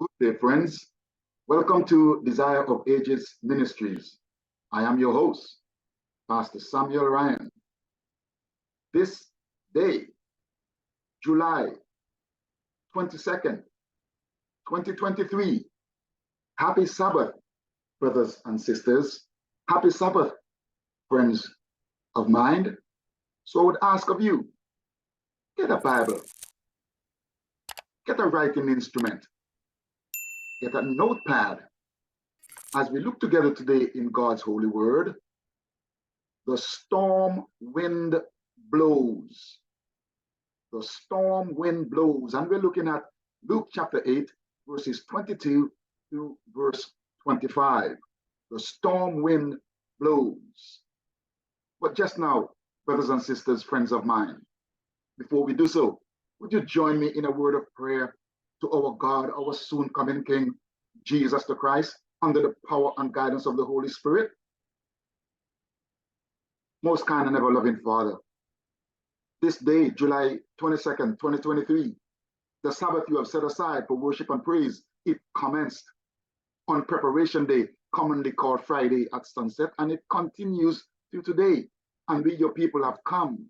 Good day, friends. Welcome to Desire of Ages Ministries. I am your host, Pastor Samuel Ryan. This day, July 22nd, 2023, happy Sabbath, brothers and sisters. Happy Sabbath, friends of mine. So I would ask of you, get a Bible, get a writing instrument, get a notepad as we look together today in God's holy word. The storm wind blows. The storm wind blows. And we're looking at Luke chapter 8, verses 22 to verse 25. The storm wind blows. But just now, brothers and sisters, friends of mine, before we do so, would you join me in a word of prayer to our God, our soon coming King, Jesus the Christ, under the power and guidance of the Holy Spirit? Most kind and ever loving Father, this day, July 22nd, 2023, the Sabbath you have set aside for worship and praise, it commenced on Preparation Day, commonly called Friday at sunset, and it continues to today. And we, your people, have come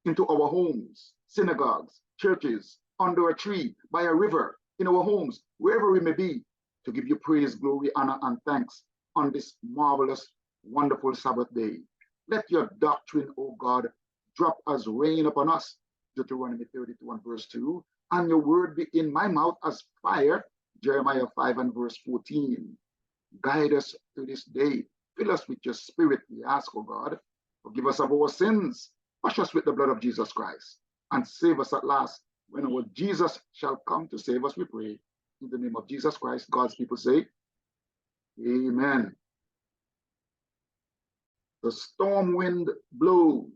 into our homes, synagogues, churches, under a tree, by a river, in our homes, wherever we may be, to give you praise, glory, honor, and thanks on this marvelous, wonderful Sabbath day. Let your doctrine, O God, drop as rain upon us, Deuteronomy 32 and verse 2, and your word be in my mouth as fire, Jeremiah 5 and verse 14. Guide us through this day. Fill us with your spirit, we ask, O God. Forgive us of our sins. Wash us with the blood of Jesus Christ, and save us at last. When our Jesus shall come to save us, we pray. In the name of Jesus Christ, God's people say, Amen. The storm wind blows.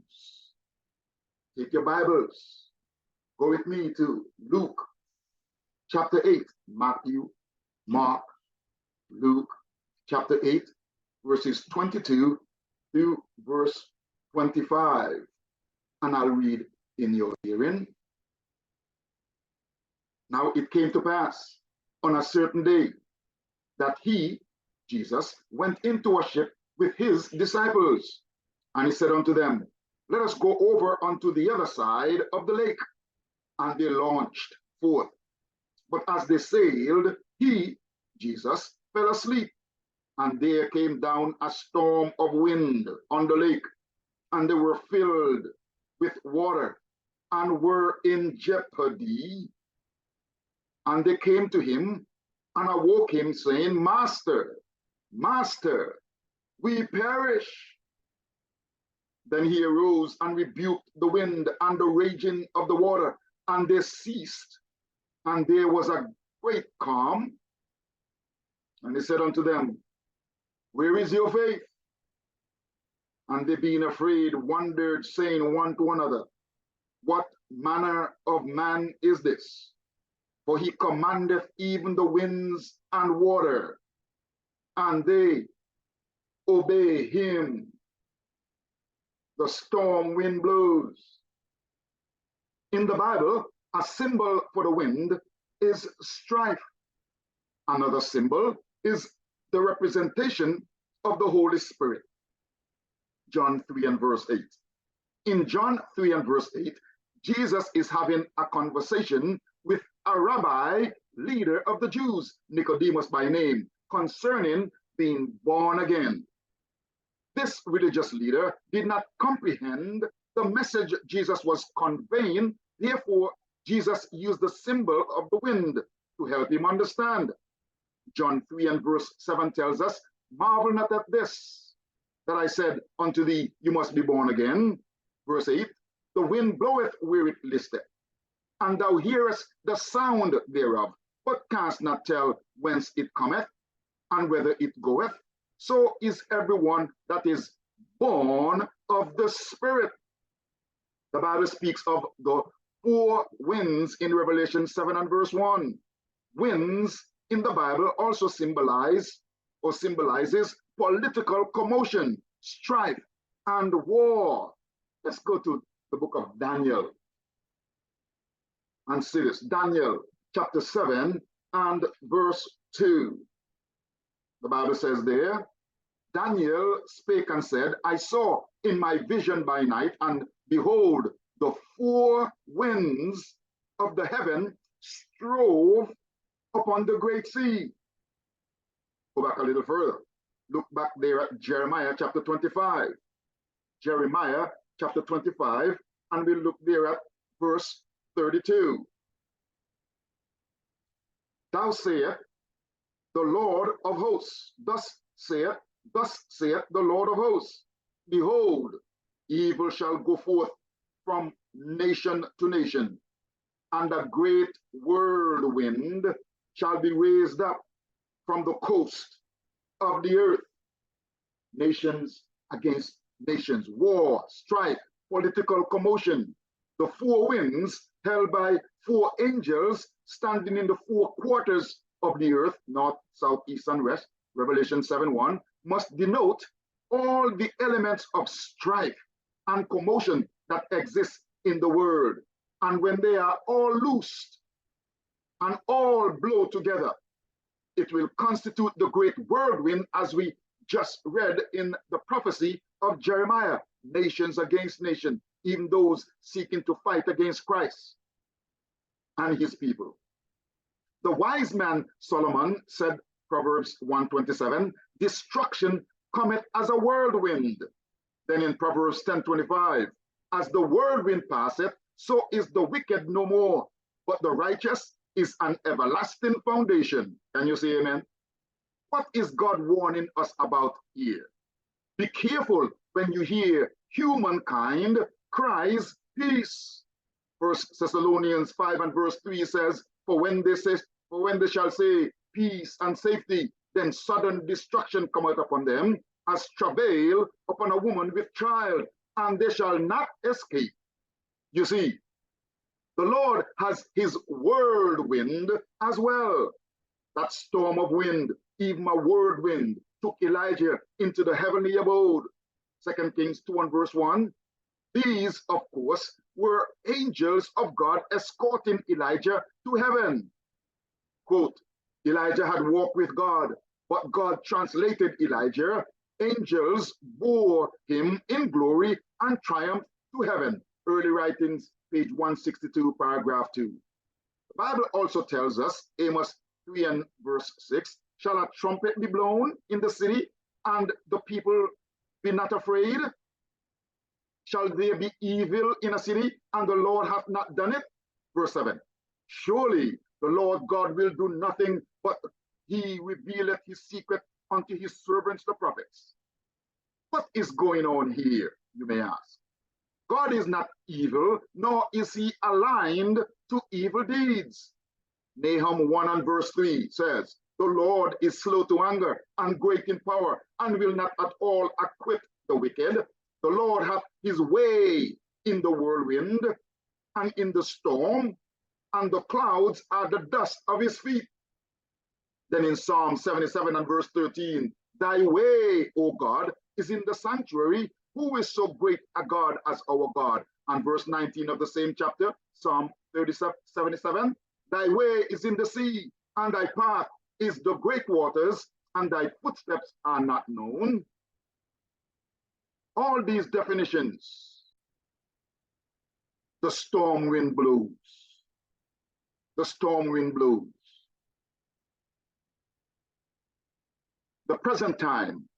Take your Bibles. Go with me to Luke chapter 8. Matthew, Mark, Luke chapter 8, verses 22 to verse 25. And I'll read in your hearing. Now it came to pass on a certain day that he, Jesus, went into a ship with his disciples. And he said unto them, let us go over unto the other side of the lake. And they launched forth. But as they sailed, he, Jesus, fell asleep. And there came down a storm of wind on the lake, and they were filled with water and were in jeopardy. And they came to him and awoke him, saying, Master, Master, we perish. Then he arose and rebuked the wind and the raging of the water, and they ceased. And there was a great calm. And he said unto them, where is your faith? And they, being afraid, wondered, saying one to another, what manner of man is this? For he commandeth even the winds and water, and they obey him. The storm wind blows. In the Bible, a symbol for the wind is strife. Another symbol is the representation of the Holy Spirit. John 3 and verse 8. In John 3 and verse 8, Jesus is having a conversation with a rabbi, leader of the Jews, Nicodemus by name, concerning being born again. This religious leader did not comprehend the message Jesus was conveying. Therefore, Jesus used the symbol of the wind to help him understand. John 3 and verse 7 tells us, marvel not at this, that I said unto thee, you must be born again. Verse 8, the wind bloweth where it listeth, and thou hearest the sound thereof, but canst not tell whence it cometh, and whither it goeth. So is everyone that is born of the Spirit. The Bible speaks of the four winds in Revelation 7 and verse 1. Winds in the Bible also symbolizes political commotion, strife, and war. Let's go to the book of Daniel and see this. Daniel chapter 7 and verse 2. The Bible says there, Daniel spake and said, I saw in my vision by night, and behold, the four winds of the heaven strove upon the great sea. Go back a little further. Look back there at Jeremiah chapter 25. Jeremiah chapter 25, and we'll look there at verse 32. Thou sayest, the Lord of hosts, thus saith the Lord of hosts, behold, evil shall go forth from nation to nation, and a great whirlwind shall be raised up from the coast of the earth. Nations against nations, war, strife, political commotion. The four winds held by four angels standing in the four quarters of the earth, north, south, east, and west, Revelation 7:1, must denote all the elements of strife and commotion that exist in the world. And when they are all loosed and all blow together, it will constitute the great whirlwind, as we just read in the prophecy of Jeremiah, nations against nation, even those seeking to fight against Christ and his people. The wise man Solomon said, Proverbs 1:27, destruction cometh as a whirlwind. Then in Proverbs 10:25, as the whirlwind passeth, so is the wicked no more, but the righteous is an everlasting foundation. Can you say amen? What is God warning us about here? Be careful when you hear humankind cries peace. 1 Thessalonians 5 and verse 3 says, For when they shall say peace and safety, then sudden destruction cometh upon them, as travail upon a woman with child, and they shall not escape. You see, the Lord has his whirlwind as well. That storm of wind, even a whirlwind, took Elijah into the heavenly abode. 2 Kings 2 and verse 1. These, of course, were angels of God escorting Elijah to heaven. Quote, Elijah had walked with God, but God translated Elijah. Angels bore him in glory and triumph to heaven. Early writings, page 162, paragraph 2. The Bible also tells us, Amos 3 and verse 6, shall a trumpet be blown in the city, and the people be not afraid? Shall there be evil in a city, and the Lord hath not done it? Verse 7, surely the Lord God will do nothing, but he revealeth his secret unto his servants the prophets. What is going on here, you may ask? God is not evil, nor is he aligned to evil deeds. Nahum 1 and verse 3 says, the Lord is slow to anger and great in power, and will not at all acquit the wicked. The Lord hath his way in the whirlwind and in the storm, and the clouds are the dust of his feet. Then in Psalm 77 and verse 13, thy way, O God, is in the sanctuary. Who is so great a God as our God? And verse 19 of the same chapter, Psalm 77, thy way is in the sea, and thy path is the great waters, and thy footsteps are not known. All these definitions, the storm wind blows, the storm wind blows. The present time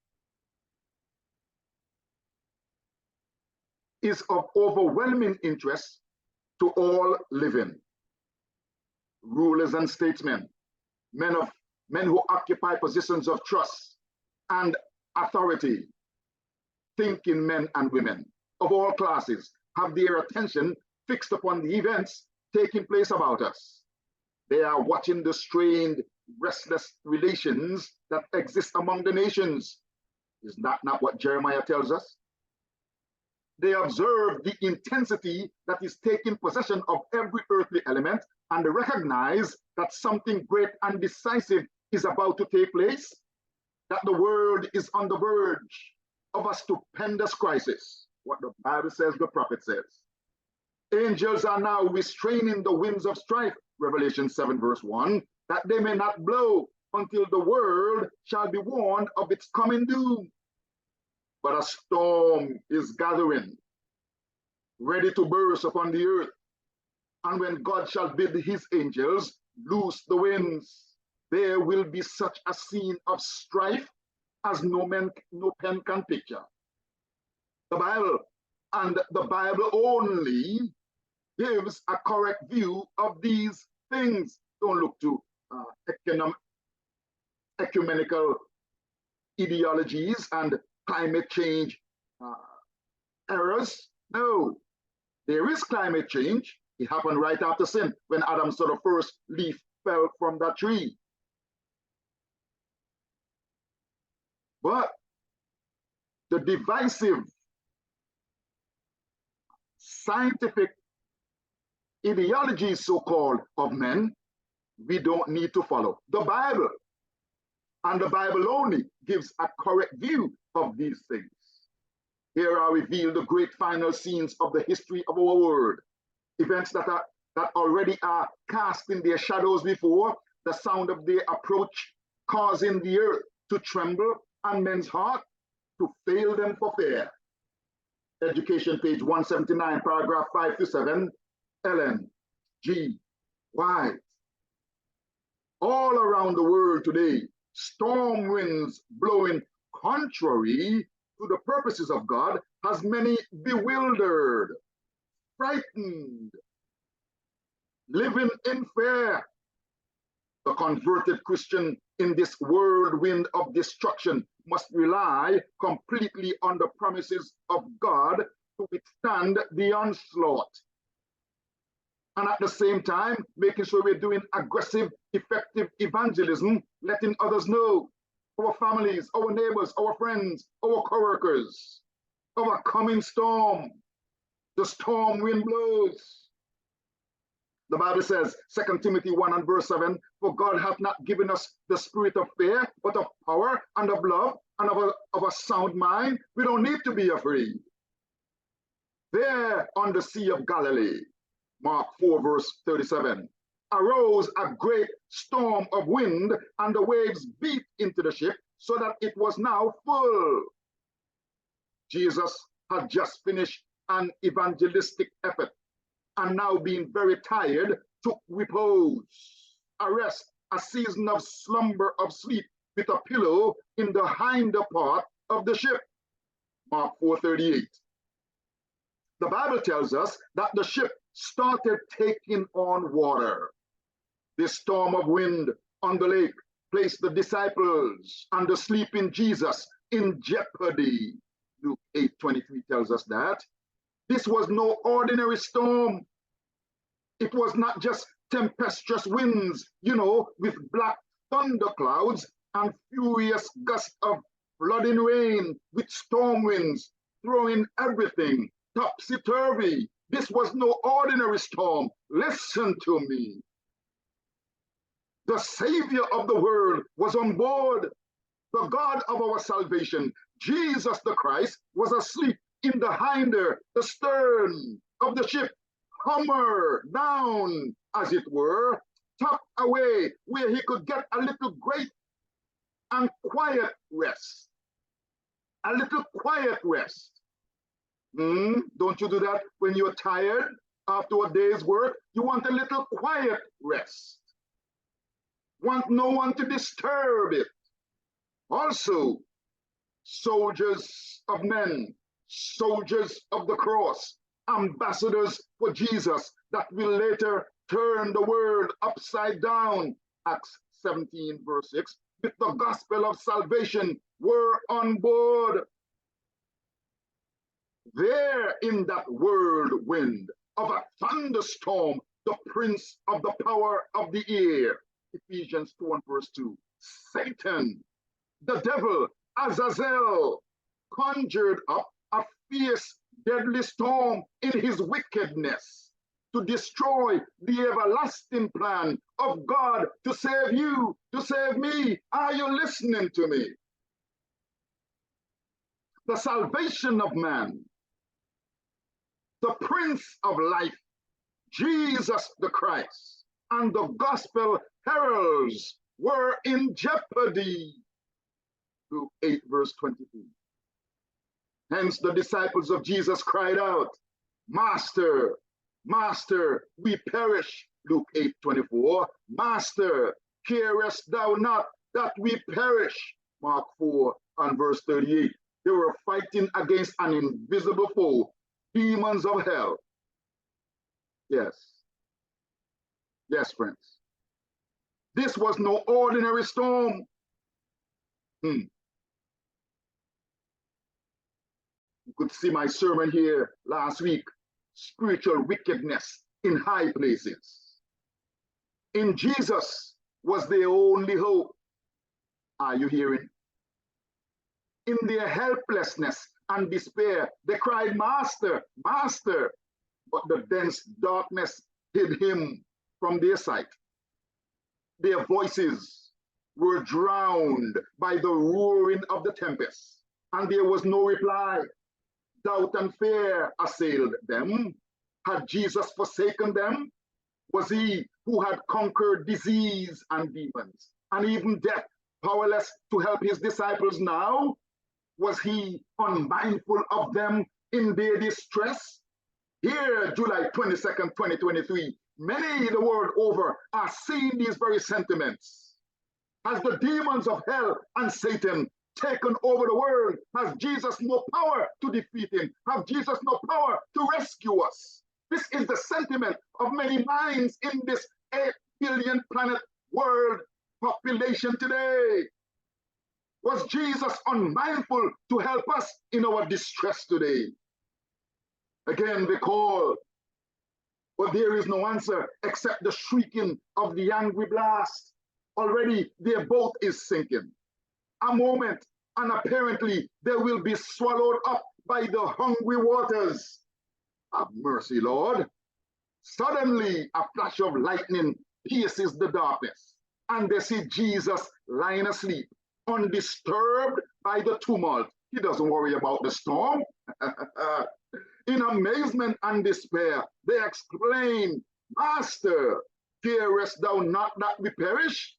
is of overwhelming interest to all living, rulers and statesmen, men who occupy positions of trust and authority, thinking men and women of all classes have their attention fixed upon the events taking place about us. They are watching the strained, restless relations that exist among the nations. Is that not what Jeremiah tells us? They observe the intensity that is taking possession of every earthly element, and they recognize that something great and decisive is about to take place, that the world is on the verge of a stupendous crisis. What the Bible says, the prophet says. Angels are now restraining the winds of strife, Revelation 7 verse 1, that they may not blow until the world shall be warned of its coming doom. But a storm is gathering, ready to burst upon the earth. And when God shall bid his angels loose the winds, there will be such a scene of strife as no pen can picture. The Bible, and the Bible only, gives a correct view of these things. Don't look to ecumenical ideologies and climate change errors. No, there is climate change. It happened right after sin, when Adam saw the first leaf fell from that tree. But the divisive scientific ideologies, so-called, of men, we don't need to follow. The Bible, and the Bible only, gives a correct view of these things. Here are revealed the great final scenes of the history of our world. Events that already are casting their shadows before, the sound of their approach causing the earth to tremble and men's heart to fail them for fear. Education, page 179, paragraph 5 to 7, Ellen G. White. All around the world today, storm winds blowing contrary to the purposes of God has many bewildered, frightened, living in fear. The converted Christian in this whirlwind of destruction must rely completely on the promises of God to withstand the onslaught. And at the same time, making sure we're doing aggressive, effective evangelism, letting others know, our families, our neighbors, our friends, our co-workers, of a coming storm. The storm wind blows. The Bible says, 2 Timothy 1 and verse 7, for God hath not given us the spirit of fear, but of power and of love and of a sound mind. We don't need to be afraid. There on the Sea of Galilee, Mark 4 verse 37, arose a great storm of wind, and the waves beat into the ship, so that it was now full. Jesus had just finished an evangelistic effort, and now being very tired, took repose, a rest, a season of slumber, of sleep, with a pillow in the hinder part of the ship. Mark 4:38. The Bible tells us that the ship started taking on water. This storm of wind on the lake placed the disciples and the sleeping Jesus in jeopardy. Luke 8:23 tells us that. This was no ordinary storm. It was not just tempestuous winds, with black thunderclouds and furious gusts of flooding rain, with storm winds throwing everything topsy-turvy. This was no ordinary storm. Listen to me. The Savior of the world was on board. The God of our salvation, Jesus the Christ, was asleep in the hinder, the stern of the ship, hammer down, as it were, tucked away, where he could get a little great and quiet rest. A little quiet rest. Don't you do that when you're tired after a day's work? You want a little quiet rest. Want no one to disturb it. Also, soldiers of men, soldiers of the cross, ambassadors for Jesus that will later turn the world upside down. Acts 17 verse 6, with the gospel of salvation, were on board. There in that whirlwind of a thunderstorm, the prince of the power of the air, Ephesians 2 and verse 2, Satan, the devil, Azazel, conjured up a fierce, deadly storm in his wickedness to destroy the everlasting plan of God to save you, to save me. Are you listening to me? The salvation of man, the Prince of Life, Jesus the Christ, and the gospel heralds were in jeopardy. Luke 8, verse 22. Hence the disciples of Jesus cried out, Master, Master, we perish. Luke 8, 24. Master, carest thou not that we perish? Mark 4 and verse 38. They were fighting against an invisible foe, demons of hell. Yes. Yes, friends. This was no ordinary storm. You could see my sermon here last week. Spiritual wickedness in high places. In Jesus was their only hope. Are you hearing? In their helplessness and despair, they cried, Master, Master. But the dense darkness hid him from their sight. Their voices were drowned by the roaring of the tempest, and there was no reply. Doubt and fear assailed them. Had Jesus forsaken them? Was he who had conquered disease and demons and even death powerless to help his disciples now? Was he unmindful of them in their distress? Here, July 22nd, 2023, many the world over are seeing these very sentiments. Has the demons of hell and Satan taken over the world? Has Jesus no power to defeat him? Has Jesus no power to rescue us? This is the sentiment of many minds in this 8 billion planet world population today. Was Jesus unmindful to help us in our distress today? Again, they call, but there is no answer except the shrieking of the angry blast. Already their boat is sinking. A moment, and apparently they will be swallowed up by the hungry waters. Have mercy, Lord. Suddenly, a flash of lightning pierces the darkness, and they see Jesus lying asleep, undisturbed by the tumult. He doesn't worry about the storm. In amazement and despair, they exclaim, Master, carest thou not that we perish?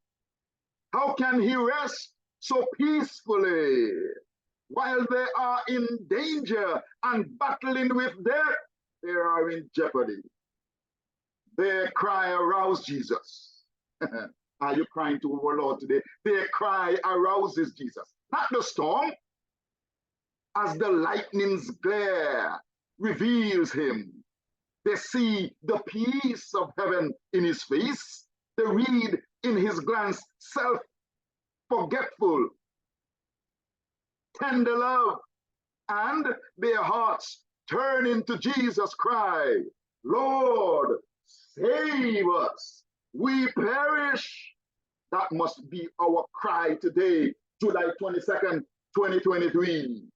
How can he rest so peacefully while they are in danger and battling with death? They are in jeopardy. Their cry aroused Jesus. Are you crying to our Lord today? Their cry arouses Jesus, not the storm. As the lightning's glare reveals him, they see the peace of heaven in his face. They read in his glance self-forgetful, tender love, and their hearts turn into Jesus' cry, Lord, save us, we perish. That must be our cry today, July 22nd, 2023.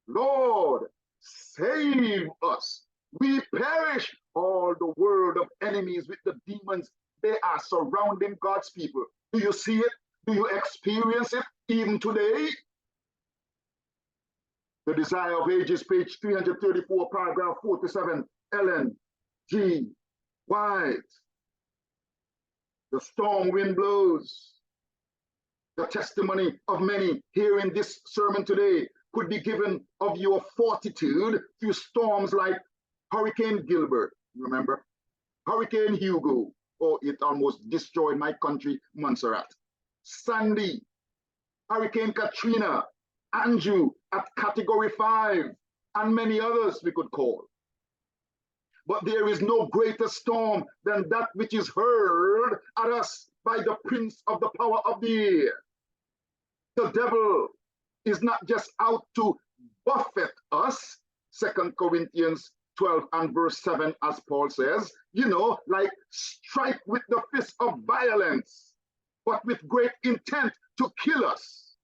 Lord, save us. We perish. All the world of enemies with the demons, they are surrounding God's people. Do you see it? Do you experience it even today? The Desire of Ages, page 334, paragraph 47, Ellen G. White. The storm wind blows. The testimony of many hearing this sermon today could be given of your fortitude through storms like Hurricane Gilbert, remember? Hurricane Hugo, oh, it almost destroyed my country, Montserrat. Sandy, Hurricane Katrina, Andrew at category 5, and many others we could call. But there is no greater storm than that which is hurled at us by the prince of the power of the air. The devil is not just out to buffet us, 2 Corinthians 12 and verse 7, as Paul says, you know, like strike with the fist of violence, but with great intent to kill us.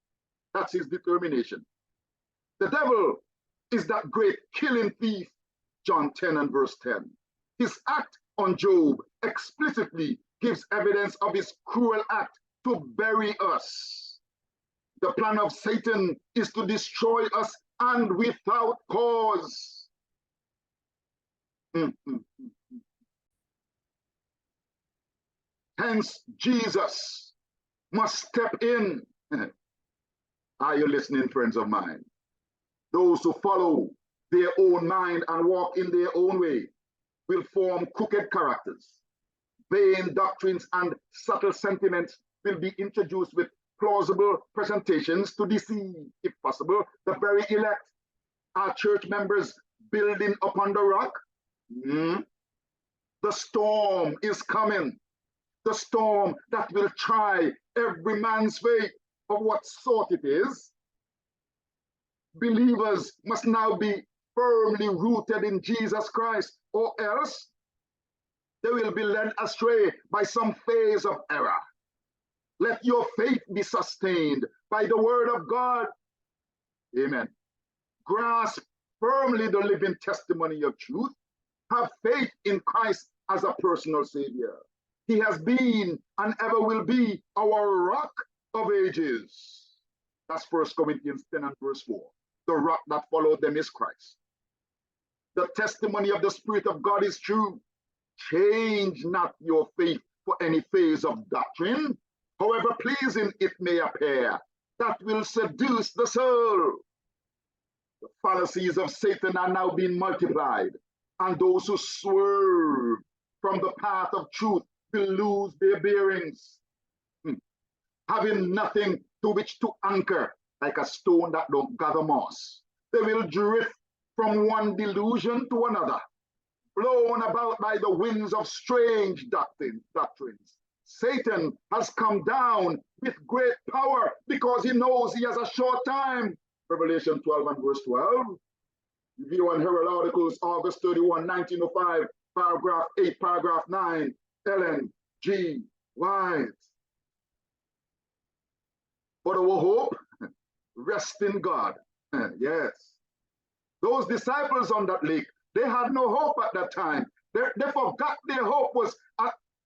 That's his determination. The devil is that great killing thief, John 10 and verse 10. His act on Job explicitly gives evidence of his cruel act to bury us. The plan of Satan is to destroy us and without cause. Hence, Jesus must step in. Are you listening, friends of mine? Those who follow their own mind and walk in their own way will form crooked characters. Vain doctrines and subtle sentiments will be introduced with plausible presentations to deceive, if possible, the very elect. Are church members building upon the rock? The storm is coming. The storm that will try every man's faith of what sort it is. Believers must now be firmly rooted in Jesus Christ, or else they will be led astray by some phase of error. Let your faith be sustained by the word of God. Amen. Grasp firmly the living testimony of truth. Have faith in Christ as a personal Savior. He has been and ever will be our rock of ages. That's 1 Corinthians 10 and verse 4. The rock that followed them is Christ. The testimony of the Spirit of God is true. Change not your faith for any phase of doctrine, however pleasing it may appear, that will seduce the soul. The fallacies of Satan are now being multiplied, and those who swerve from the path of truth will lose their bearings, having nothing to which to anchor, like a stone that don't gather moss. They will drift from one delusion to another, blown about by the winds of strange doctrines. Satan has come down with great power because he knows he has a short time. Revelation 12 and verse 12. Review and Herald Articles, August 31, 1905, paragraph 8, paragraph 9, Ellen G. White. But our hope rests in God. Yes. Those disciples on that lake, they had no hope at that time. They forgot their hope was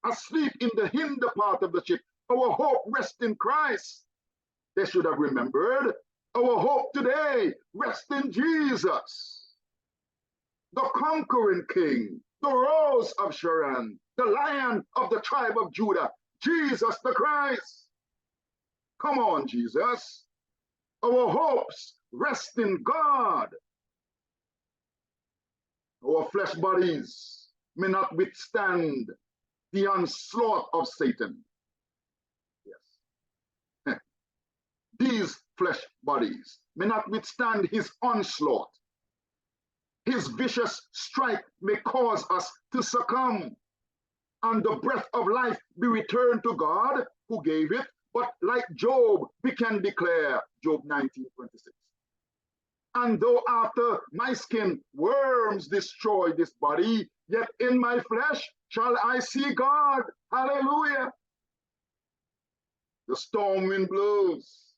asleep in the hinder part of the ship. Our hope rests in Christ. They should have remembered. Our hope today rests in Jesus, the conquering King, the Rose of Sharon, the Lion of the tribe of Judah, Jesus the Christ. Come on, Jesus. Our hopes rest in God. Our flesh bodies may not withstand the onslaught of Satan. Yes. These flesh bodies may not withstand his onslaught. His vicious strike may cause us to succumb, and the breath of life be returned to God who gave it. But like Job, we can declare, Job 19:26. And though after my skin worms destroy this body, yet in my flesh shall I see God. Hallelujah. The storm wind blows.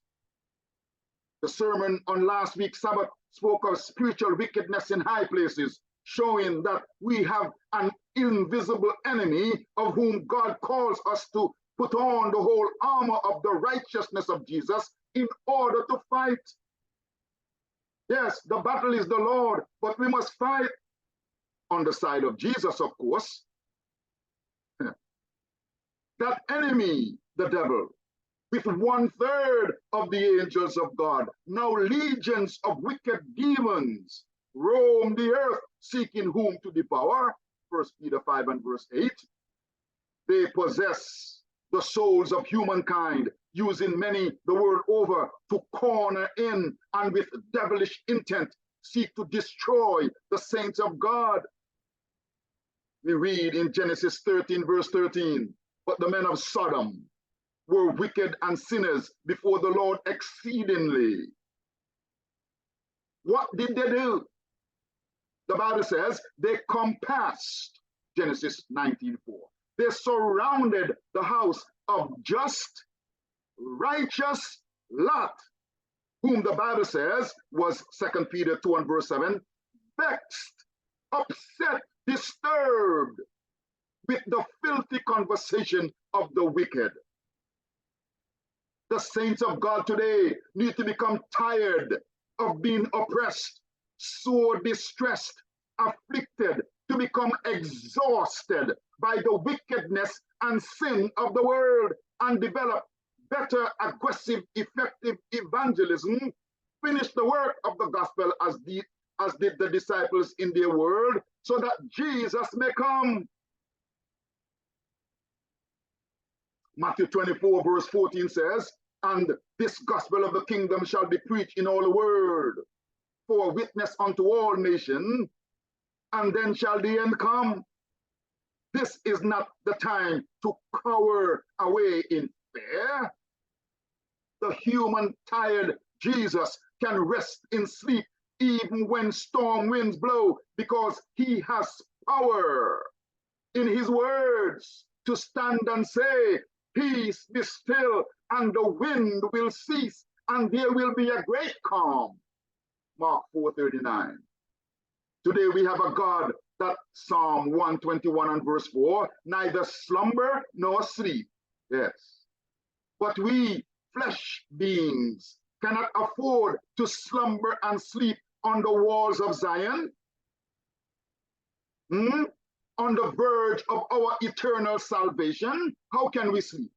The sermon on last week's Sabbath spoke of spiritual wickedness in high places, showing that we have an invisible enemy of whom God calls us to put on the whole armor of the righteousness of Jesus in order to fight. Yes, the battle is the Lord, but we must fight on the side of Jesus, of course. That enemy, the devil, with 1/3 of the angels of God, now legions of wicked demons, roam the earth seeking whom to devour. 1 Peter 5 and verse 8. They possess the souls of humankind, using many the world over to corner in and with devilish intent seek to destroy the saints of God. We read in Genesis 13 verse 13, but the men of Sodom were wicked and sinners before the Lord exceedingly. What did they do? The Bible says they compassed, Genesis 19:4. They surrounded the house of just, righteous Lot, whom the Bible says was 2 Peter 2 and verse 7, vexed, upset, disturbed with the filthy conversation of the wicked. The saints of God today need to become tired of being oppressed, sore distressed, afflicted, to become exhausted by the wickedness and sin of the world and develop better, aggressive, effective evangelism, finish the work of the gospel as did the disciples in their world, so that Jesus may come. Matthew 24 verse 14 says, and this gospel of the kingdom shall be preached in all the world for a witness unto all nations, and then shall the end come. This is not the time to cower away in fear. The human tired Jesus can rest in sleep even when storm winds blow, because he has power in his words to stand and say, peace be still, and the wind will cease, and there will be a great calm. Mark 4:39. Today we have a God that Psalm 121 and verse 4, neither slumber nor sleep. Yes. But we flesh beings cannot afford to slumber and sleep on the walls of Zion, on the verge of our eternal salvation. How can we sleep?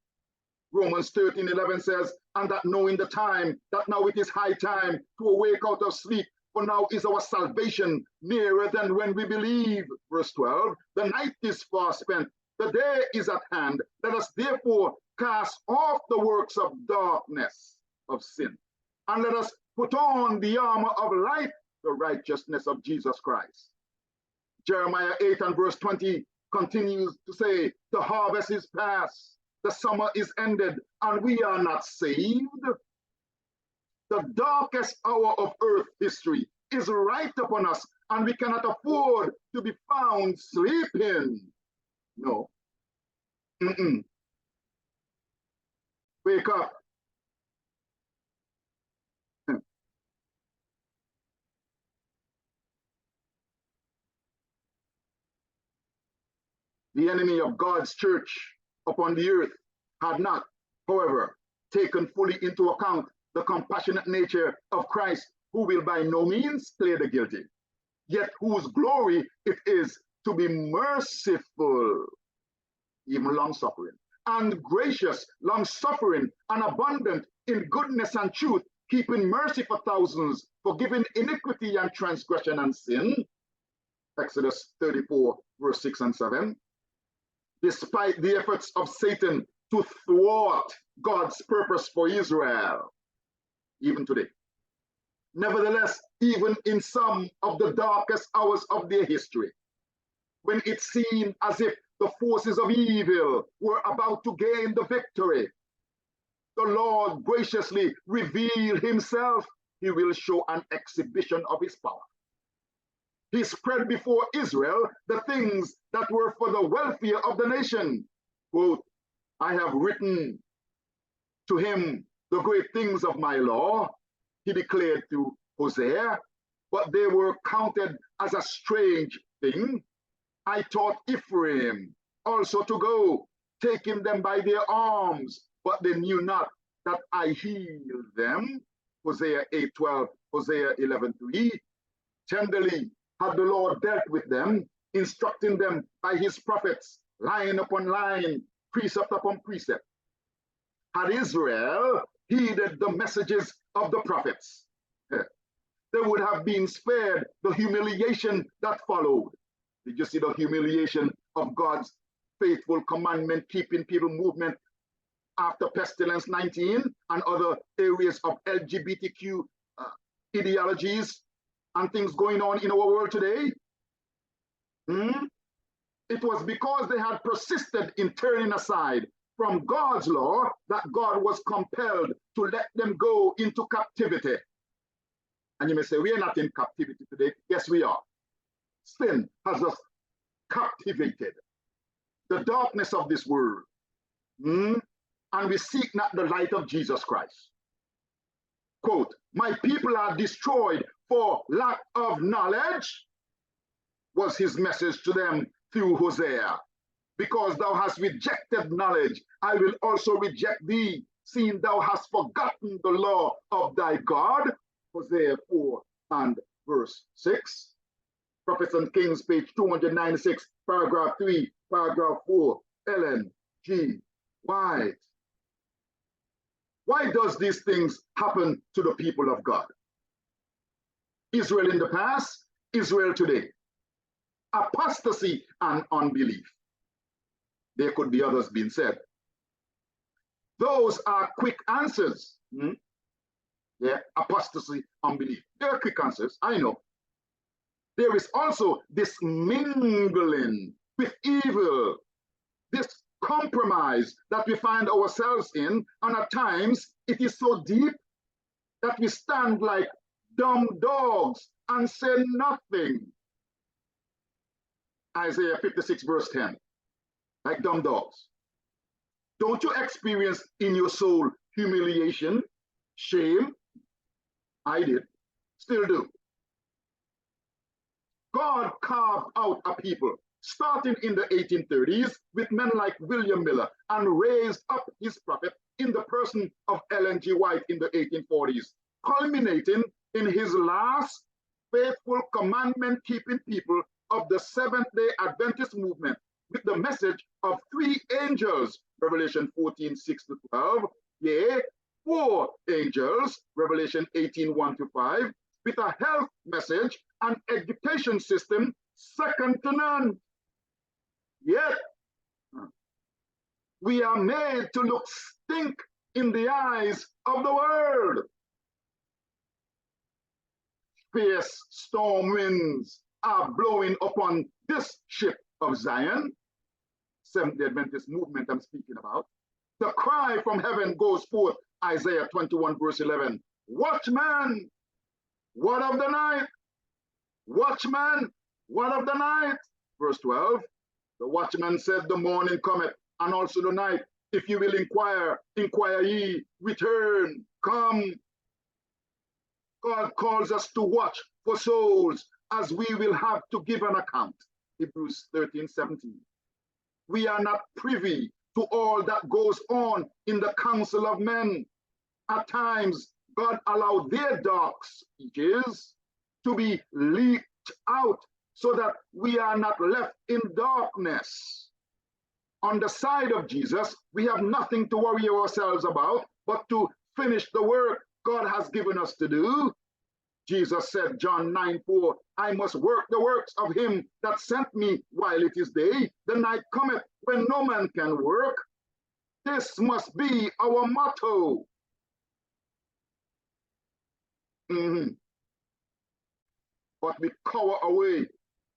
Romans 13:11 says, and that knowing the time, that now it is high time to awake out of sleep, for now is our salvation nearer than when we believe. Verse 12, the night is far spent, the day is at hand. Let us therefore cast off the works of darkness, of sin, and let us put on the armor of light, the righteousness of Jesus Christ. Jeremiah 8 and verse 20 continues to say, the harvest is past, the summer is ended, and we are not saved. The darkest hour of earth history is right upon us, and we cannot afford to be found sleeping. No. Wake up. The enemy of God's church upon the earth had not, however, taken fully into account the compassionate nature of Christ, who will by no means clear the guilty, yet whose glory it is to be merciful, even long-suffering, and gracious, long-suffering, and abundant in goodness and truth, keeping mercy for thousands, forgiving iniquity and transgression and sin. Exodus 34, verse 6 and 7. Despite the efforts of Satan to thwart God's purpose for Israel, even today. Nevertheless, even in some of the darkest hours of their history, when it seemed as if the forces of evil were about to gain the victory, the Lord graciously revealed himself. He will show an exhibition of his power. He spread before Israel the things that were for the welfare of the nation. Quote, I have written to him the great things of my law, he declared to Hosea, but they were counted as a strange thing. I taught Ephraim also to go, taking them by their arms, but they knew not that I healed them. Hosea 8:12, Hosea 11:3. Tenderly had the Lord dealt with them, instructing them by his prophets, line upon line, precept upon precept. Had Israel heeded the messages of the prophets, they would have been spared the humiliation that followed. Did you see the humiliation of God's faithful commandment keeping people movement after pestilence 19 and other areas of LGBTQ ideologies and things going on in our world today? It was because they had persisted in turning aside from God's law that God was compelled to let them go into captivity. And you may say, we are not in captivity today. Yes, we are. Sin has us captivated. The darkness of this world. And we seek not the light of Jesus Christ. Quote, my people are destroyed for lack of knowledge, was his message to them through Hosea. Because thou hast rejected knowledge, I will also reject thee, seeing thou hast forgotten the law of thy God. Hosea 4 and verse 6. Prophets and Kings, page 296, paragraph 3, paragraph 4. Ellen G. Why? Why does these things happen to the people of God? Israel in the past, Israel today. Apostasy and unbelief. There could be others being said. Those are quick answers. Yeah, apostasy, unbelief. They are quick answers, I know. There is also this mingling with evil, this compromise that we find ourselves in, and at times it is so deep that we stand like dumb dogs and say nothing. Isaiah 56 verse 10, like dumb dogs. Don't you experience in your soul humiliation, shame? I did, still do. God carved out a people, starting in the 1830s with men like William Miller, and raised up his prophet in the person of Ellen G. White in the 1840s, culminating in his last faithful commandment-keeping people of the Seventh-day Adventist movement with the message of 3 angels, Revelation 14, 6-12, yea, 4 angels, Revelation 18, 1-5, with a health message and education system second to none. Yet, we are made to look stink in the eyes of the world. Fierce storm winds are blowing upon this ship of Zion, Seventh-day Adventist movement I'm speaking about. The cry from heaven goes forth, Isaiah 21 verse 11, watchman, what of the night? Watchman, what of the night? Verse 12, the watchman said, the morning cometh, and also the night. If you will inquire, inquire ye, return, come. God calls us to watch for souls, as we will have to give an account. Hebrews 13, 17. We are not privy to all that goes on in the council of men. At times, God allowed their dark speeches to be leaked out so that we are not left in darkness. On the side of Jesus, we have nothing to worry ourselves about, but to finish the work God has given us to do. Jesus said, John 9:4, I must work the works of him that sent me while it is day. The night cometh when no man can work. This must be our motto. But we cower away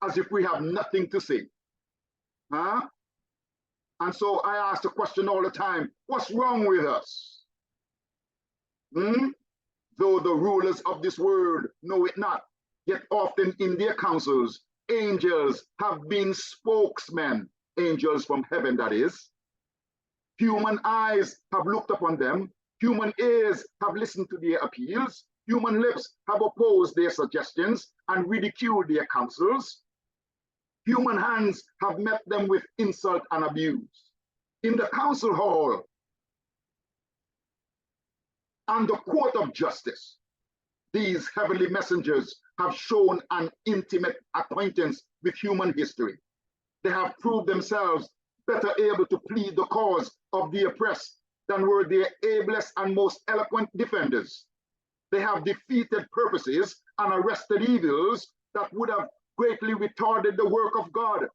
as if we have nothing to say. Huh? And so I ask the question all the time, what's wrong with us? Though the rulers of this world know it not, yet often in their councils, angels have been spokesmen, angels from heaven that is. Human eyes have looked upon them, human ears have listened to their appeals, human lips have opposed their suggestions and ridiculed their counsels. Human hands have met them with insult and abuse. In the council hall and the court of justice, these heavenly messengers have shown an intimate acquaintance with human history. They have proved themselves better able to plead the cause of the oppressed than were their ablest and most eloquent defenders. They have defeated purposes and arrested evils that would have greatly retarded the work of God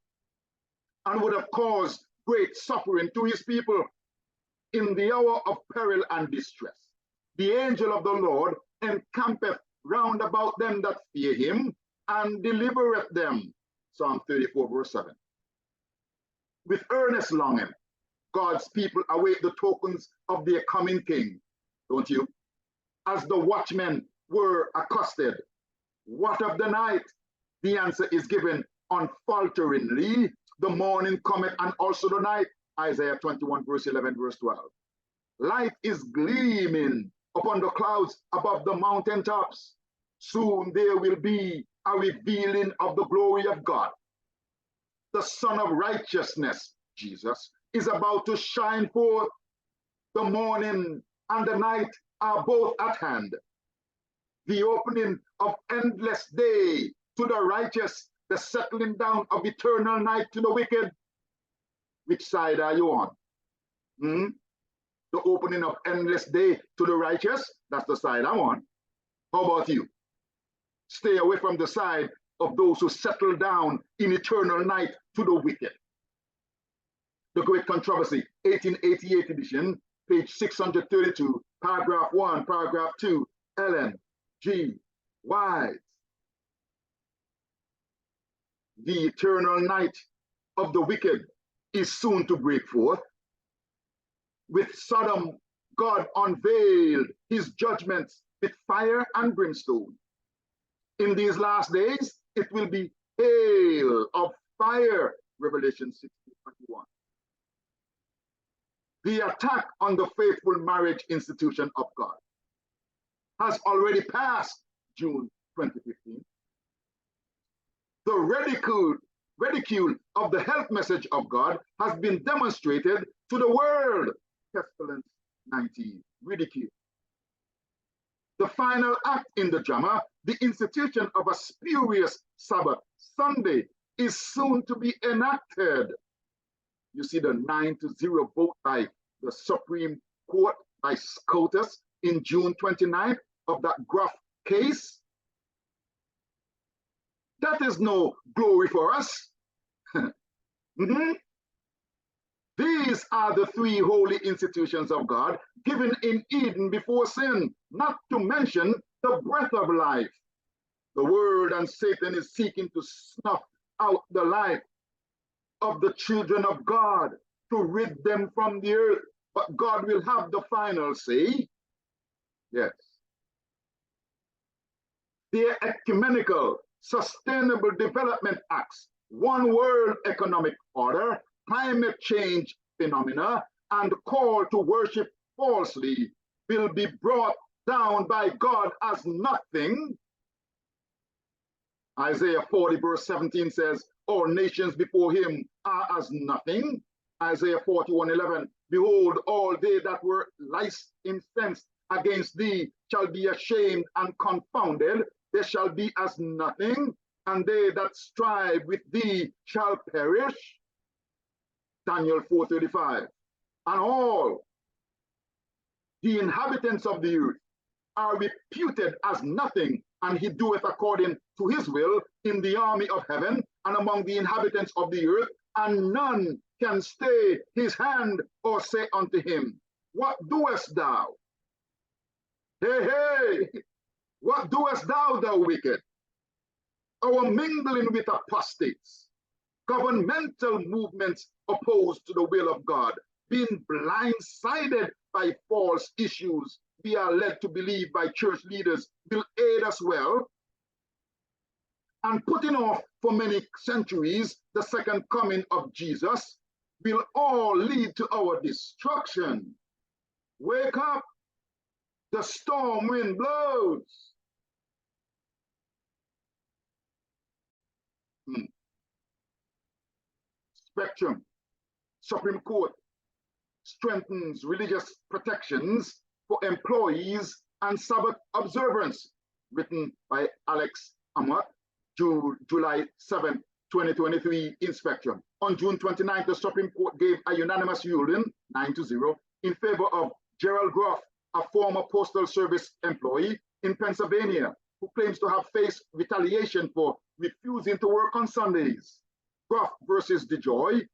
and would have caused great suffering to his people. In the hour of peril and distress, the angel of the Lord encampeth round about them that fear him and delivereth them. Psalm 34 verse 7. With earnest longing, God's people await the tokens of their coming king, don't you? As the watchmen were accosted, what of the night? The answer is given unfalteringly, the morning cometh and also the night. Isaiah 21 verse 11 verse 12. Light is gleaming upon the clouds above the mountaintops. Soon there will be a revealing of the glory of God. The Son of Righteousness, Jesus, is about to shine forth. The morning and the night are both at hand. The opening of endless day to the righteous, the settling down of eternal night to the wicked. Which side are you on? Hmm? The opening of endless day to the righteous, that's the side I'm on. How about you? Stay away from the side of those who settle down in eternal night to the wicked. The Great Controversy, 1888 edition, page 632, paragraph 1, paragraph 2, Ellen G. White. The eternal night of the wicked is soon to break forth. With Sodom, God unveiled his judgments with fire and brimstone. In these last days, it will be hail of fire, Revelation 16:21. The attack on the faithful marriage institution of God has already passed June 2015. The ridicule of the health message of God has been demonstrated to the world. Pestilence 19, ridicule. The final act in the drama, the institution of a spurious Sabbath, Sunday, is soon to be enacted. You see the 9-0 vote by the Supreme Court by SCOTUS in June 29th of that Gruff case. That is no glory for us. Mm-hmm. These are the three holy institutions of God given in Eden before sin, not to mention the breath of life. The world and Satan is seeking to snuff out the life of the children of God to rid them from the earth. But God will have the final say. Yes. The ecumenical Sustainable Development Acts, One World Economic Order, climate change phenomena, and call to worship falsely will be brought down by God as nothing. Isaiah 40 verse 17 says, all nations before him are as nothing. Isaiah 41:11, behold, all they that were incensed against thee shall be ashamed and confounded. They shall be as nothing, and they that strive with thee shall perish. Daniel 4:35. And all the inhabitants of the earth are reputed as nothing, and he doeth according to his will in the army of heaven and among the inhabitants of the earth, and none can stay his hand or say unto him, what doest thou? Hey, hey, what doest thou, thou wicked? Our mingling with apostates, governmental movements opposed to the will of God, being blindsided by false issues we are led to believe by church leaders will aid us well, and putting off for many centuries the second coming of Jesus will all lead to our destruction. Wake up, the storm wind blows. Spectrum, Supreme Court strengthens religious protections for employees and Sabbath observance, written by Alex Amat, July 7, 2023 in Spectrum. On June 29th, the Supreme Court gave a unanimous ruling, 9-0, in favor of Gerald Groff, a former Postal Service employee in Pennsylvania, who claims to have faced retaliation for refusing to work on Sundays. Groff versus DeJoy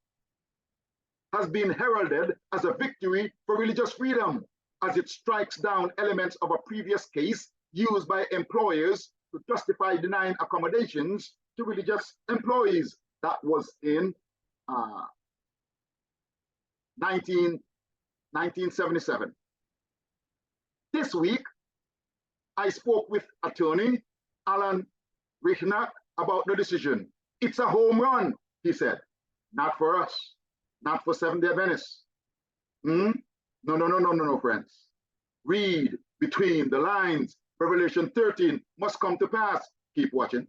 has been heralded as a victory for religious freedom, as it strikes down elements of a previous case used by employers to justify denying accommodations to religious employees. That was in 1977. This week, I spoke with attorney Alan Richnack about the decision. It's a home run, he said. Not for us, not for Seventh-day Adventists. No, friends. Read between the lines. Revelation 13 must come to pass. Keep watching.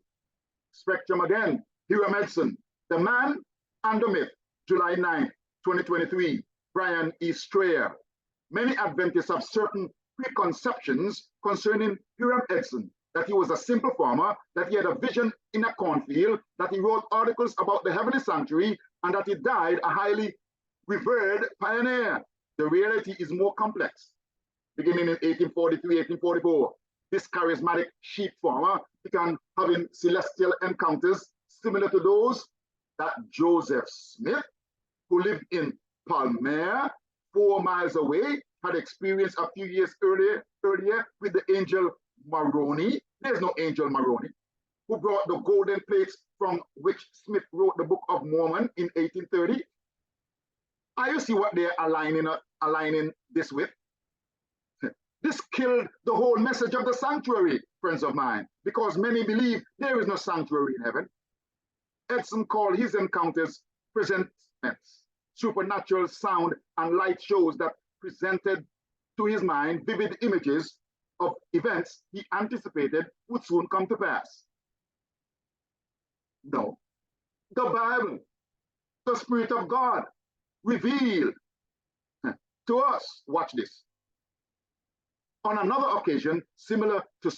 Spectrum again. Hiram Edson, The Man and the Myth, July 9, 2023. Brian E. Strayer. Many Adventists have certain preconceptions concerning Hiram Edson, that he was a simple farmer, that he had a vision in a cornfield, that he wrote articles about the heavenly sanctuary, and that he died a highly revered pioneer. The reality is more complex. Beginning in 1843, 1844, this charismatic sheep farmer began having celestial encounters similar to those that Joseph Smith, who lived in Palmyra, 4 miles away, had experienced a few years earlier with the angel Moroni. There's no angel Moroni, who brought the golden plates from which Smith wrote the Book of Mormon in 1830. You see what they're aligning this with? This killed the whole message of the sanctuary, friends of mine, because many believe there is no sanctuary in heaven. Edson called his encounters presentments, supernatural sound and light shows that presented to his mind vivid images of events he anticipated would soon come to pass. No, the Bible, the Spirit of God, revealed to us, watch this. On another occasion, similar to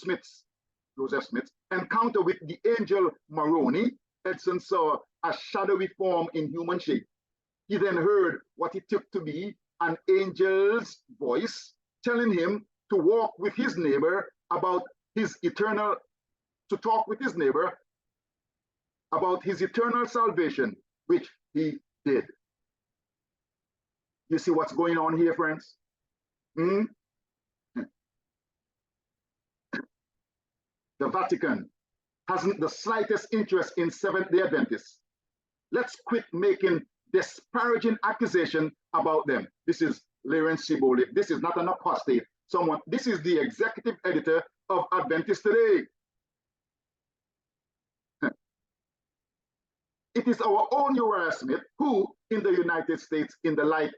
Joseph Smith's encounter with the angel Moroni, Edson saw a shadowy form in human shape. He then heard what he took to be an angel's voice telling him to talk with his neighbor about his eternal salvation, which he did. You see what's going on here, friends? The Vatican hasn't the slightest interest in Seventh-day Adventists. Let's quit making disparaging accusation about them. This is Lawrence Shibboleth. This is not an apostate. This is the executive editor of Adventist Today. It is our own Uriah Smith who, in the United States, in the light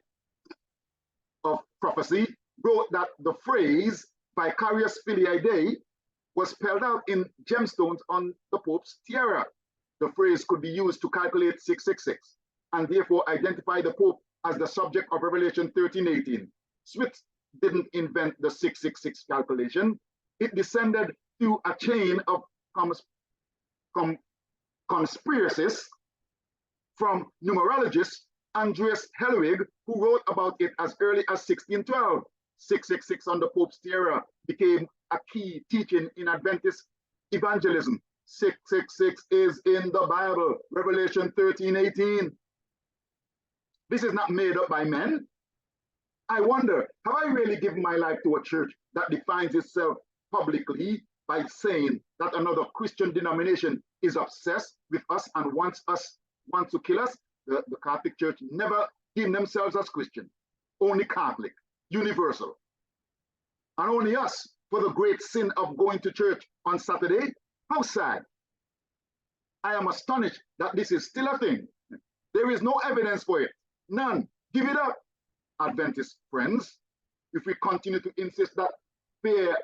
of prophecy, wrote that the phrase vicarious filii Dei was spelled out in gemstones on the Pope's tiara. The phrase could be used to calculate 666 and therefore identify the Pope as the subject of Revelation 13:18. Smith didn't invent the 666 calculation. It descended through a chain of conspiracies from numerologist Andreas Hellwig, who wrote about it as early as 1612. 666 on the Pope's tiara became a key teaching in Adventist evangelism. 666 is in the Bible, Revelation 13:18. This is not made up by men. I wonder, have I really given my life to a church that defines itself publicly by saying that another Christian denomination is obsessed with us and wants to kill us? The Catholic Church never deemed themselves as Christian, only Catholic, universal. And only us for the great sin of going to church on Saturday. How sad. I am astonished that this is still a thing. There is no evidence for it. None. Give it up, Adventist friends. If we continue to insist that fear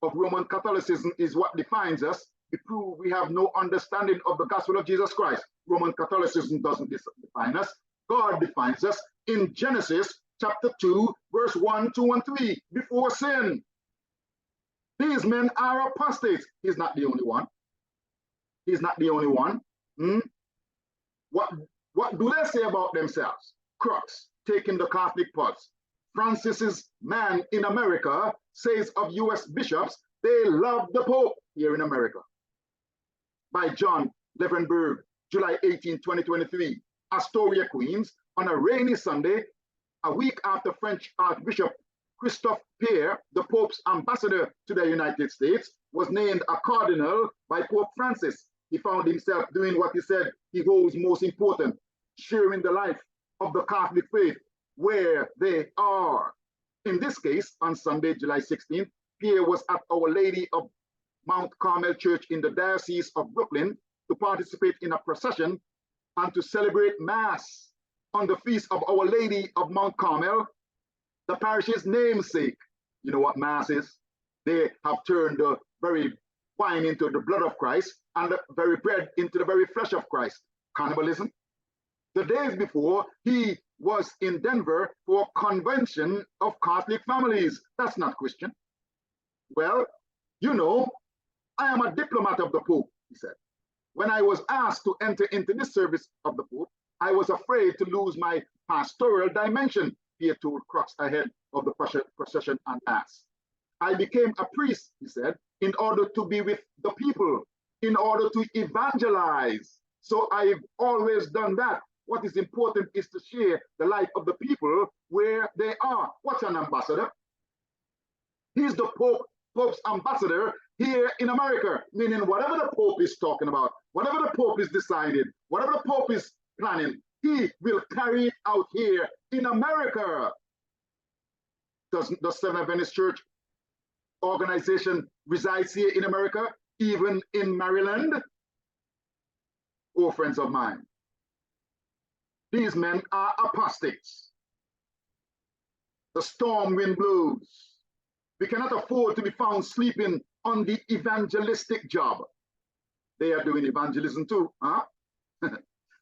of Roman Catholicism is what defines us, we prove we have no understanding of the gospel of Jesus Christ. Roman Catholicism doesn't define us. God defines us in Genesis chapter 2, verse 1, 2, and 3, before sin. These men are apostates. He's not the only one. He's not the only one. What do they say about themselves? Crooks taking the Catholic pulse. Francis's man in America says of U.S. bishops, they love the Pope here in America. By John Levenberg, July 18, 2023, Astoria, Queens, on a rainy Sunday, a week after French Archbishop Christophe Pierre, the Pope's ambassador to the United States, was named a cardinal by Pope Francis. He found himself doing what he said he holds most important, sharing the life of the Catholic faith where they are. In this case, on Sunday, July 16th, Pierre was at Our Lady of Mount Carmel Church in the Diocese of Brooklyn to participate in a procession and to celebrate Mass on the feast of Our Lady of Mount Carmel, the parish's namesake. You know what Mass is? They have turned the very wine into the blood of Christ and the very bread into the very flesh of Christ. Cannibalism. The days before, he was in Denver for a convention of Catholic families. That's not Christian. Well, you know, I am a diplomat of the Pope, he said. When I was asked to enter into this service of the Pope, I was afraid to lose my pastoral dimension. fear-tooled crux ahead of the procession en masse. I became a priest, he said, in order to be with the people, in order to evangelize. So I've always done that. What is important is to share the life of the people where they are. What's an ambassador? He's the Pope's ambassador here in America, meaning whatever the Pope is talking about, whatever the Pope is deciding, whatever the Pope is planning, he will carry it out here in America. Does the Seventh Adventist Church organization resides here in America, even in Maryland? Oh, friends of mine, these men are apostates. The storm wind blows. We cannot afford to be found sleeping on the evangelistic job. They are doing evangelism too, huh?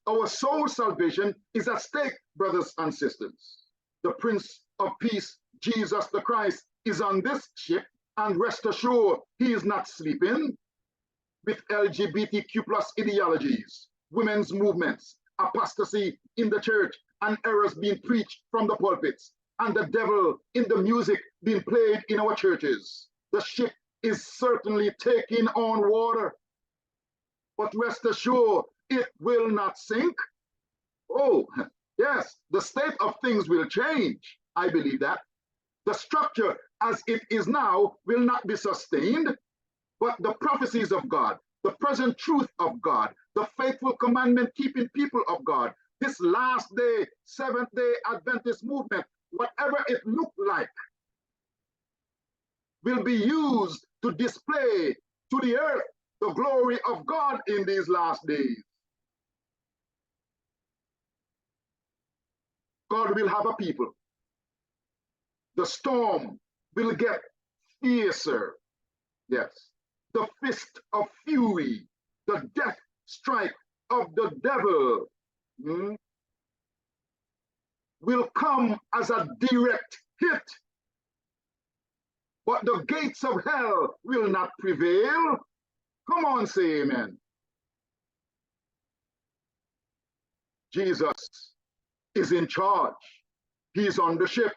Our soul salvation is at stake, brothers and sisters. The Prince of Peace, Jesus the Christ, is on this ship, and rest assured, he is not sleeping. With LGBTQ plus ideologies, women's movements, apostasy in the church, and errors being preached from the pulpits, and the devil in the music being played in our churches, the ship is certainly taking on water. But rest assured, it will not sink. Oh, yes, the state of things will change. I believe that. The structure as it is now will not be sustained, but the prophecies of God, the present truth of God, the faithful commandment-keeping people of God, this last day, Seventh-day Adventist movement, whatever it looked like, will be used to display to the earth the glory of God in these last days. God will have a people. The storm will get fiercer. Yes. The fist of fury, the death strike of the devil will come as a direct hit. But the gates of hell will not prevail. Come on, say amen. Jesus is in charge. He's on the ship.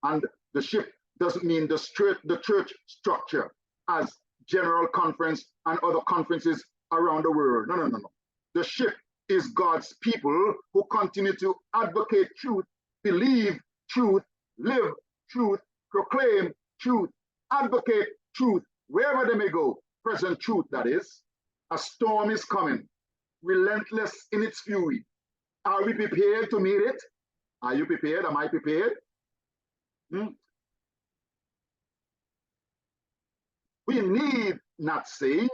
And the ship doesn't mean the church structure as general conference and other conferences around the world. No, no, no, no. The ship is God's people who continue to advocate truth, believe truth, live truth, proclaim truth, advocate truth, wherever they may go. Present truth, that is. A storm is coming, relentless in its fury. Are we prepared to meet it? Are you prepared? Am I prepared? We need not say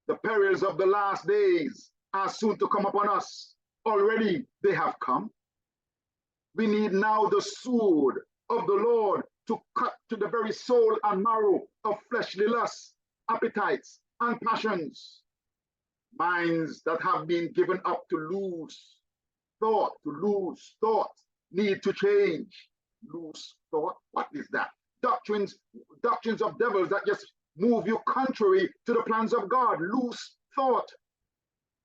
the perils of the last days are soon to come upon us. Already they have come. We need now the sword of the Lord to cut to the very soul and marrow of fleshly lusts, appetites, and passions. Minds that have been given up to lose thought, need to change. Lose thought? What is that? Doctrines of devils that just move you contrary to the plans of God. Loose thought.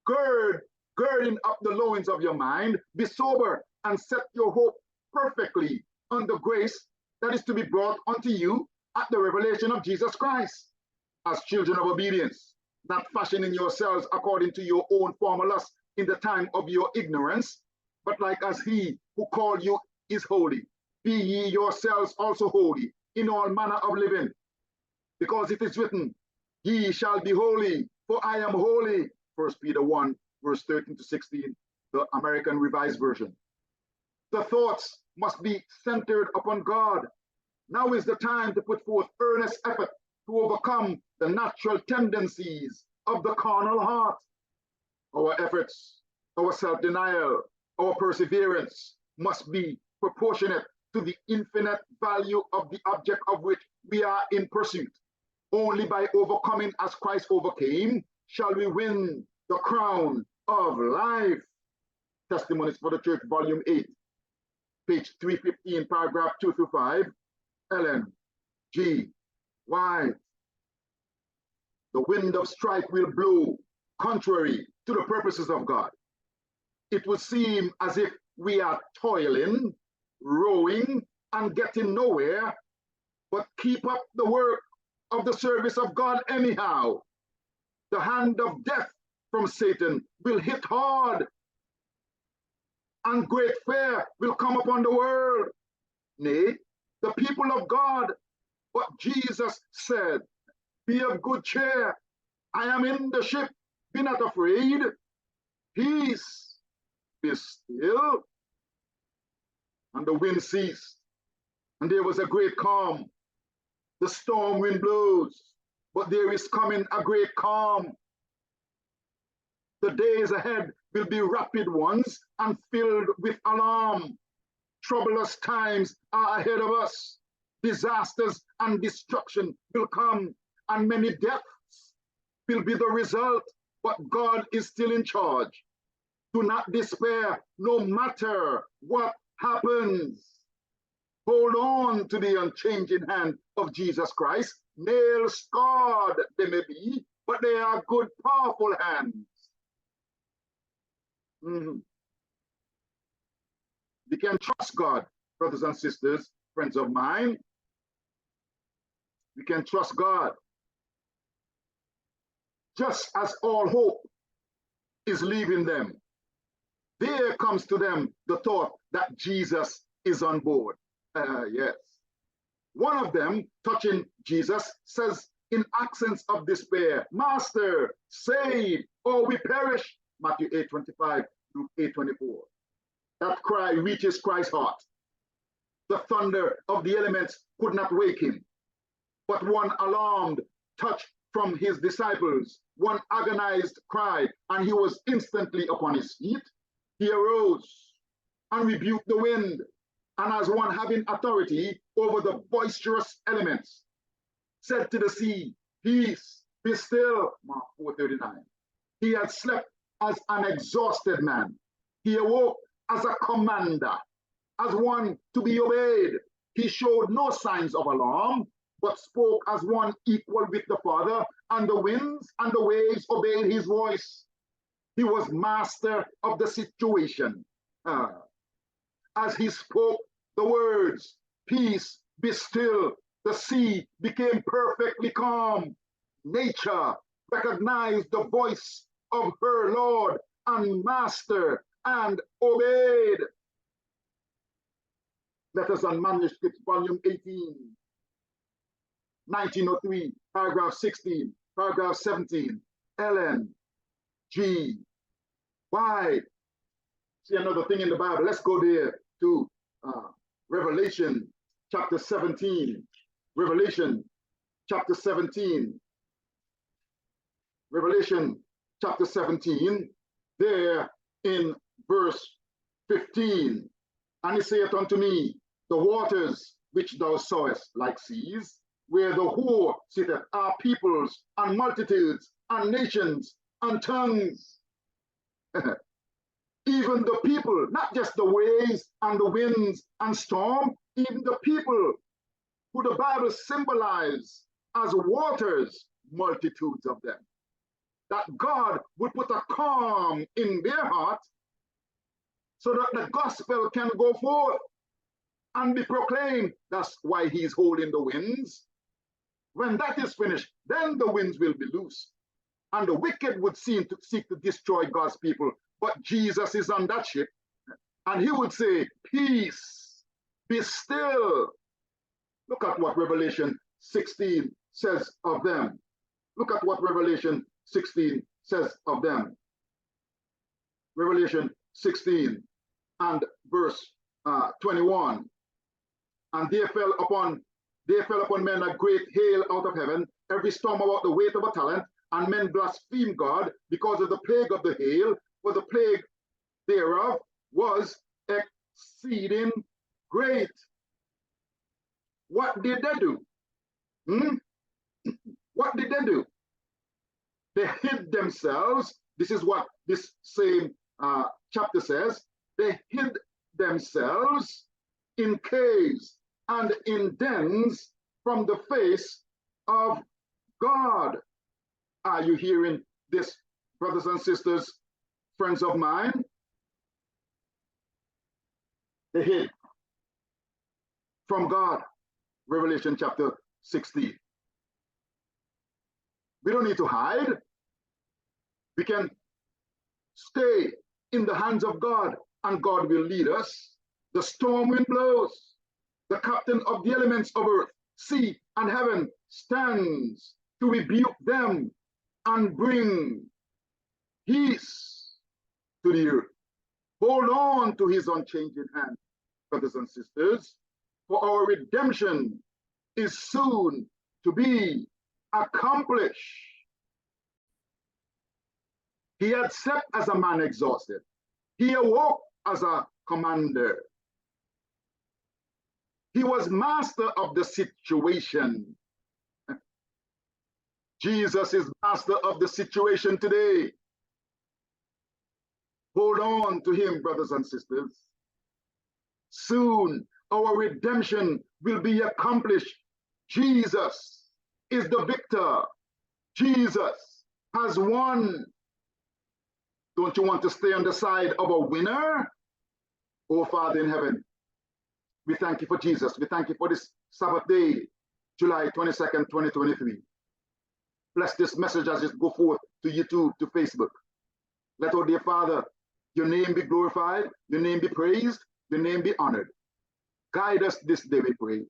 Girding up the loins of your mind, be sober and set your hope perfectly on the grace that is to be brought unto you at the revelation of Jesus Christ. As children of obedience, not fashioning yourselves according to your own former lust in the time of your ignorance, but like as he who called you is holy, be ye yourselves also holy in all manner of living. Because it is written, ye shall be holy, for I am holy. 1 Peter 1, verse 13 to 16, the American Revised Version. The thoughts must be centered upon God. Now is the time to put forth earnest effort to overcome the natural tendencies of the carnal heart. Our efforts, our self-denial, our perseverance must be proportionate to the infinite value of the object of which we are in pursuit. Only by overcoming as Christ overcame shall we win the crown of life. Testimonies for the Church, Volume 8, page 315, paragraph 2 through 5, Ellen G. White. The wind of strife will blow contrary to the purposes of God. It would seem as if we are toiling, rowing, and getting nowhere, but keep up the work of the service of God anyhow, the hand of death from Satan will hit hard, and great fear will come upon the world. Nay, the people of God, but Jesus said, be of good cheer. I am in the ship. Be not afraid. Peace, be still. And the wind ceased, and there was a great calm. The storm wind blows, but there is coming a great calm. The days ahead will be rapid ones and filled with alarm. Troublous times are ahead of us. Disasters and destruction will come, and many deaths will be the result, but God is still in charge. Do not despair, no matter what happens. Hold on to the unchanging hand of Jesus Christ. Nail scarred they may be, but they are good, powerful hands. We can trust God, brothers and sisters, friends of mine. We can trust God. Just as all hope is leaving them, there comes to them the thought that Jesus is on board. Yes. One of them, touching Jesus, says in accents of despair, Master, save, or we perish. Matthew 8:25 through 8:24. That cry reaches Christ's heart. The thunder of the elements could not wake him, but one alarmed touch from his disciples, one agonized cry, and he was instantly upon his feet. He arose and rebuked the wind, and as one having authority over the boisterous elements, said to the sea, Peace, be still. Mark 4:39. He had slept as an exhausted man. He awoke as a commander, as one to be obeyed. He showed no signs of alarm, but spoke as one equal with the Father, and the winds and the waves obeyed his voice. He was master of the situation. As he spoke the words, Peace, be still, the sea became perfectly calm. Nature recognized the voice of her Lord and Master and obeyed. Letters on Manuscripts, Volume 18, 1903, paragraph 16, paragraph 17, Ellen G. White. See another thing in the Bible. Let's go there to Revelation chapter 17. Revelation chapter 17. Revelation chapter 17, there in verse 15. And he saith unto me, the waters which thou sawest like seas, where the whore sitteth, are peoples and multitudes and nations and tongues. Even the people, not just the waves and the winds and storm, even the people who the Bible symbolizes as waters, multitudes of them. That God would put a calm in their heart so that the gospel can go forth and be proclaimed. That's why he's holding the winds. When that is finished, then the winds will be loose. And the wicked would seek to destroy God's people. But Jesus is on that ship. And he would say, Peace, be still. Look at what Revelation 16 says of them. Look at what Revelation 16 says of them. Revelation 16 and verse 21. And there fell upon men a great hail out of heaven, every storm about the weight of a talent, and men blasphemed God because of the plague of the hail, for the plague thereof was exceeding great. What did they do? What did they do? They hid themselves. This is what this same chapter says. They hid themselves in caves and in dens from the face of God. Are you hearing this, brothers and sisters, friends of mine? They hid from God. Revelation chapter 16. We don't need to hide. We can stay in the hands of God, and God will lead us. The storm wind blows. The captain of the elements of earth, sea, and heaven stands to rebuke them and bring peace to the earth. Hold on to his unchanging hand, brothers and sisters, for our redemption is soon to be accomplished. He had slept as a man exhausted. He awoke as a commander. He was master of the situation. Jesus is master of the situation today. Hold on to him, brothers and sisters. Soon our redemption will be accomplished. Jesus is the victor. Jesus has won. Don't you want to stay on the side of a winner? Oh, Father in heaven, we thank you for Jesus. We thank you for this Sabbath day, July 22nd, 2023. Bless this message as it go forth to YouTube, to Facebook. Let, oh dear Father, your name be glorified, your name be praised, your name be honored. Guide us this day, we pray.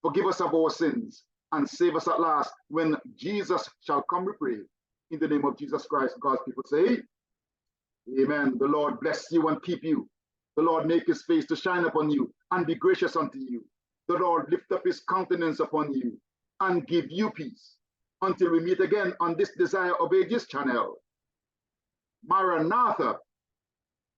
Forgive us of our sins and save us at last when Jesus shall come, we pray. In the name of Jesus Christ, God's people say, amen. The Lord bless you and keep you. The Lord make his face to shine upon you and be gracious unto you. The Lord lift up his countenance upon you and give you peace. Until we meet again on this Desire of Ages channel. Maranatha.